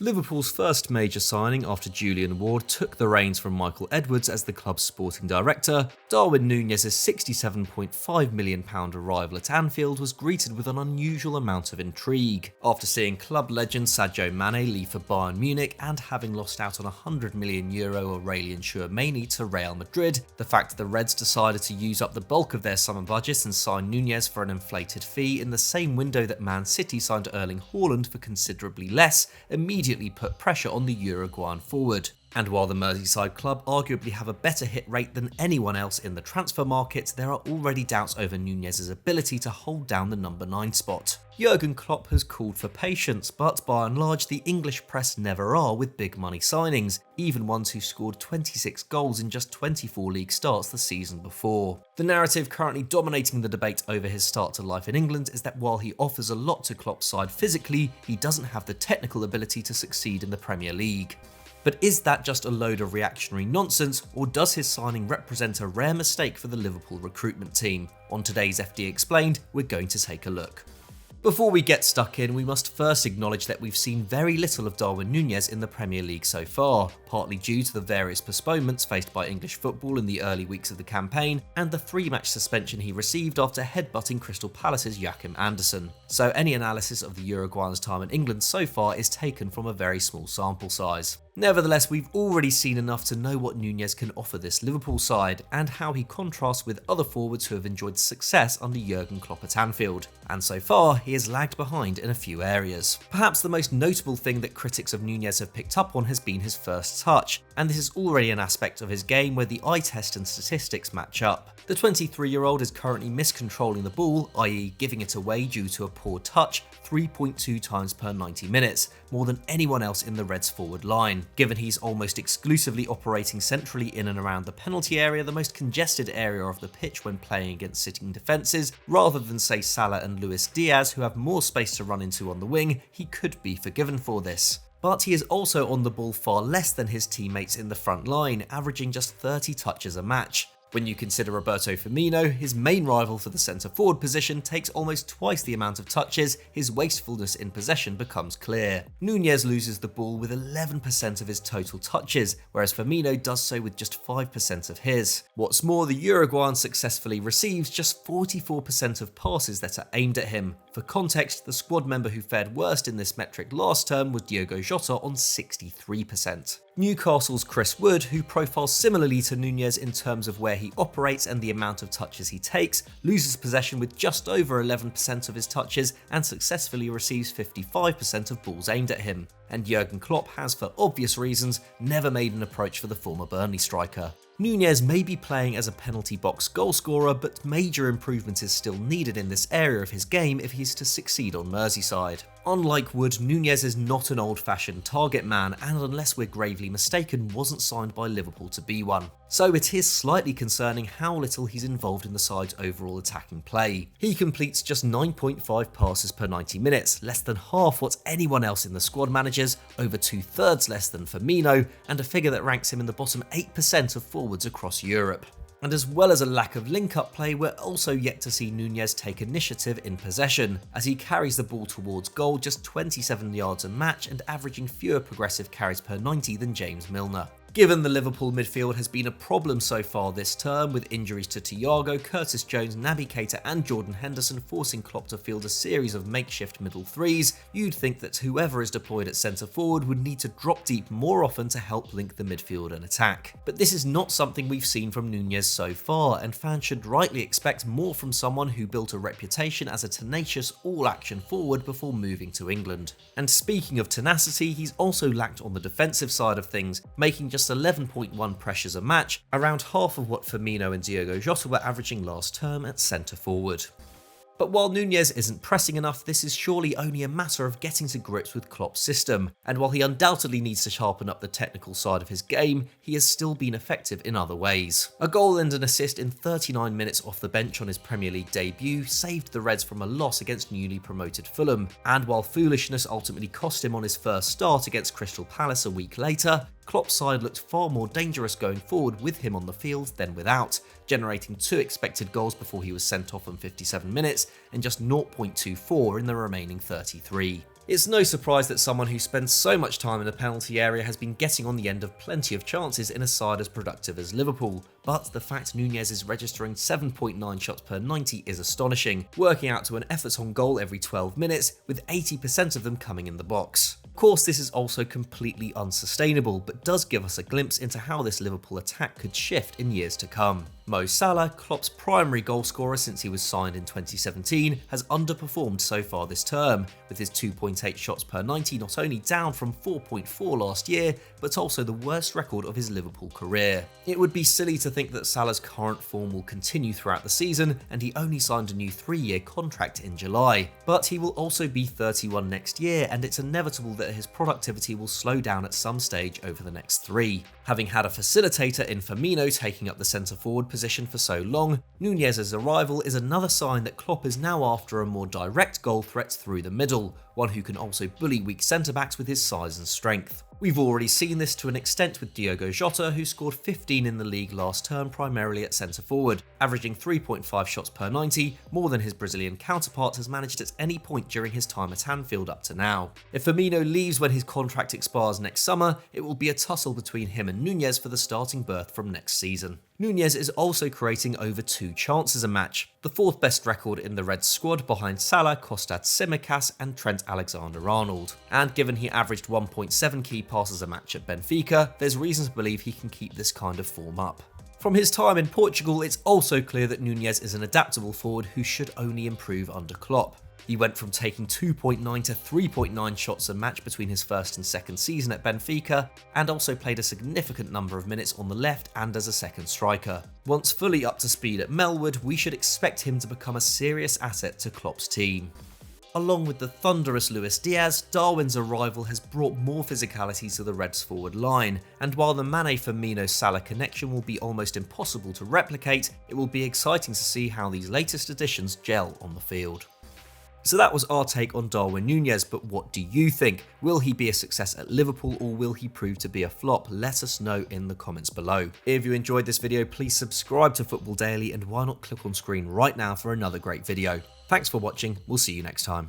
Liverpool's first major signing after Julian Ward took the reins from Michael Edwards as the club's sporting director, Darwin Nuñez's £67.5 million arrival at Anfield was greeted with an unusual amount of intrigue. After seeing club legend Sadio Mané leave for Bayern Munich and having lost out on €100 million Aurelien Tchouameni to Real Madrid, the fact the Reds decided to use up the bulk of their summer budget and sign Nunez for an inflated fee in the same window that Man City signed Erling Haaland for considerably less immediately put pressure on the Uruguayan forward. And while the Merseyside club arguably have a better hit rate than anyone else in the transfer market, there are already doubts over Nunez's ability to hold down the number 9 spot. Jürgen Klopp has called for patience, but by and large the English press never are with big money signings, even ones who scored 26 goals in just 24 league starts the season before. The narrative currently dominating the debate over his start to life in England is that while he offers a lot to Klopp's side physically, he doesn't have the technical ability to succeed in the Premier League. But is that just a load of reactionary nonsense, or does his signing represent a rare mistake for the Liverpool recruitment team? On today's FD Explained, we're going to take a look. Before we get stuck in, we must first acknowledge that we've seen very little of Darwin Nuñez in the Premier League so far, partly due to the various postponements faced by English football in the early weeks of the campaign and the 3-match suspension he received after headbutting Crystal Palace's Joachim Andersen. So any analysis of the Uruguayan's time in England so far is taken from a very small sample size. Nevertheless, we've already seen enough to know what Nuñez can offer this Liverpool side and how he contrasts with other forwards who have enjoyed success under Jürgen Klopp at Anfield. And so far, he has lagged behind in a few areas. Perhaps the most notable thing that critics of Nuñez have picked up on has been his first touch, and this is already an aspect of his game where the eye test and statistics match up. The 23-year-old is currently miscontrolling the ball, i.e. giving it away due to a poor touch, 3.2 times per 90 minutes, more than anyone else in the Reds' forward line. Given he's almost exclusively operating centrally in and around the penalty area, the most congested area of the pitch when playing against sitting defences, rather than say Salah and Luis Diaz who have more space to run into on the wing, he could be forgiven for this. But he is also on the ball far less than his teammates in the front line, averaging just 30 touches a match. When you consider Roberto Firmino, his main rival for the centre-forward position, takes almost twice the amount of touches, his wastefulness in possession becomes clear. Nuñez loses the ball with 11% of his total touches, whereas Firmino does so with just 5% of his. What's more, the Uruguayan successfully receives just 44% of passes that are aimed at him. For context, the squad member who fared worst in this metric last term was Diogo Jota on 63%. Newcastle's Chris Wood, who profiles similarly to Nuñez in terms of where he operates and the amount of touches he takes, loses possession with just over 11% of his touches and successfully receives 55% of balls aimed at him. And Jürgen Klopp has, for obvious reasons, never made an approach for the former Burnley striker. Nuñez may be playing as a penalty box goalscorer, but major improvement is still needed in this area of his game if he's to succeed on Merseyside. Unlike Wood, Nuñez is not an old-fashioned target man, and unless we're gravely mistaken, wasn't signed by Liverpool to be one. So it is slightly concerning how little he's involved in the side's overall attacking play. He completes just 9.5 passes per 90 minutes, less than half what anyone else in the squad manages, over 2/3 less than Firmino, and a figure that ranks him in the bottom 8% of forwards across Europe. And as well as a lack of link-up play, we're also yet to see Nuñez take initiative in possession, as he carries the ball towards goal just 27 yards a match and averaging fewer progressive carries per 90 than James Milner. Given the Liverpool midfield has been a problem so far this term, with injuries to Thiago, Curtis Jones, Naby Keita and Jordan Henderson forcing Klopp to field a series of makeshift middle threes, you'd think that whoever is deployed at centre-forward would need to drop deep more often to help link the midfield and attack. But this is not something we've seen from Nuñez so far, and fans should rightly expect more from someone who built a reputation as a tenacious all-action forward before moving to England. And speaking of tenacity, he's also lacked on the defensive side of things, making just 11.1 pressures a match, around half of what Firmino and Diogo Jota were averaging last term at centre-forward. But while Nuñez isn't pressing enough, this is surely only a matter of getting to grips with Klopp's system, and while he undoubtedly needs to sharpen up the technical side of his game, he has still been effective in other ways. A goal and an assist in 39 minutes off the bench on his Premier League debut saved the Reds from a loss against newly promoted Fulham, and while foolishness ultimately cost him on his first start against Crystal Palace a week later, Klopp's side looked far more dangerous going forward with him on the field than without, generating 2 expected goals before he was sent off in 57 minutes and just 0.24 in the remaining 33. It's no surprise that someone who spends so much time in the penalty area has been getting on the end of plenty of chances in a side as productive as Liverpool, but the fact Nunez is registering 7.9 shots per 90 is astonishing, working out to an effort on goal every 12 minutes, with 80% of them coming in the box. Of course, this is also completely unsustainable, but does give us a glimpse into how this Liverpool attack could shift in years to come. Mo Salah, Klopp's primary goalscorer since he was signed in 2017, has underperformed so far this term, with his 2.8 shots per 90 not only down from 4.4 last year, but also the worst record of his Liverpool career. It would be silly to think that Salah's current form will continue throughout the season, and he only signed a new 3-year contract in July. But he will also be 31 next year, and it's inevitable that his productivity will slow down at some stage over the next 3. Having had a facilitator in Firmino taking up the centre-forward position for so long, Nunez's arrival is another sign that Klopp is now after a more direct goal threat through the middle, one who can also bully weak centre-backs with his size and strength. We've already seen this to an extent with Diogo Jota, who scored 15 in the league last term primarily at centre-forward, averaging 3.5 shots per 90, more than his Brazilian counterpart has managed at any point during his time at Anfield up to now. If Firmino leaves when his contract expires next summer, it will be a tussle between him and Nunez for the starting berth from next season. Nunez is also creating over 2 chances a match, the 4th best record in the Reds squad behind Salah, Kostas Tsimikas and Trent Alexander-Arnold. And given he averaged 1.7 key passes a match at Benfica, there's reason to believe he can keep this kind of form up. From his time in Portugal, it's also clear that Nunez is an adaptable forward who should only improve under Klopp. He went from taking 2.9 to 3.9 shots a match between his first and second season at Benfica, and also played a significant number of minutes on the left and as a second striker. Once fully up to speed at Melwood, we should expect him to become a serious asset to Klopp's team. Along with the thunderous Luis Diaz, Darwin's arrival has brought more physicality to the Reds' forward line, and while the Mané-Firmino-Salah connection will be almost impossible to replicate, it will be exciting to see how these latest additions gel on the field. So that was our take on Darwin Nuñez, but what do you think? Will he be a success at Liverpool or will he prove to be a flop? Let us know in the comments below. If you enjoyed this video, please subscribe to Football Daily and why not click on screen right now for another great video. Thanks for watching, we'll see you next time.